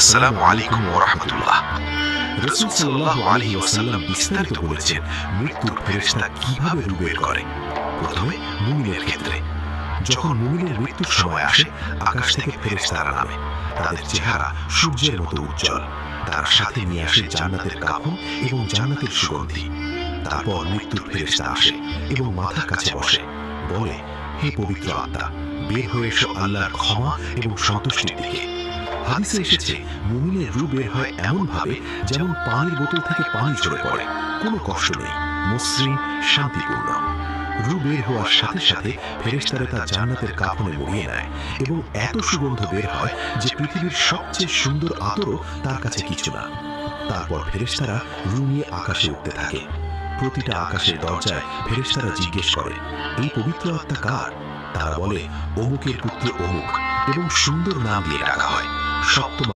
আসসালামু আলাইকুম ওয়া রাহমাতুল্লাহ। রাসূল সাল্লাল্লাহু আলাইহি ওয়াসাল্লাম বিস্তারিত বলেছেন মৃত্যুর ফেরেশতা কিভাবে রূহ বের করে। প্রথমে মুমিনের ক্ষেত্রে, যখন মুমিনের মৃত্যুর সময় আসে, আকাশ থেকে ফেরেশতারা নামে। তাদের চেহারা সূর্যের মতো উজ্জ্বল। তারা সাথে নিয়ে আসে জান্নাতের কাফন এবং জান্নাতের সুগন্ধি। তারপর মৃত্যুর ফেরেশতা আসে এবং মাথার কাছে বসে, বলে, হে পবিত্র আত্মা, বের হয়ে এসো আল্লাহর ক্ষমা এবং সন্তুষ্টির দিকে। হাদিসে এসেছে, মুমিনের রূহ বের হয় এমন ভাবে যেমন পানির বোতল থেকে পানি ঝরে পড়ে, কোনো কষ্ট নেই, মসৃণ, শান্তিপূর্ণ। রূহ বের হওয়ার সাথে সাথে ফেরেশতারা তা জান্নাতের কাফনে মুড়িয়ে নেয় এবং এত সুগন্ধ বের হয় যে পৃথিবীর সবচেয়ে সুন্দর আতরও তার কাছে কিছু না। তারপর ফেরেশতারা রূহ নিয়ে আকাশে উঠতে থাকে। প্রতিটা আকাশের দরজায় ফেরেশতারা জিজ্ঞেস করে, এই পবিত্র আত্মা কার? তারা বলে, অমুকের পুত্র অমুক, এবং সুন্দর নাম দিয়ে ডাকা হয়। সপ্তম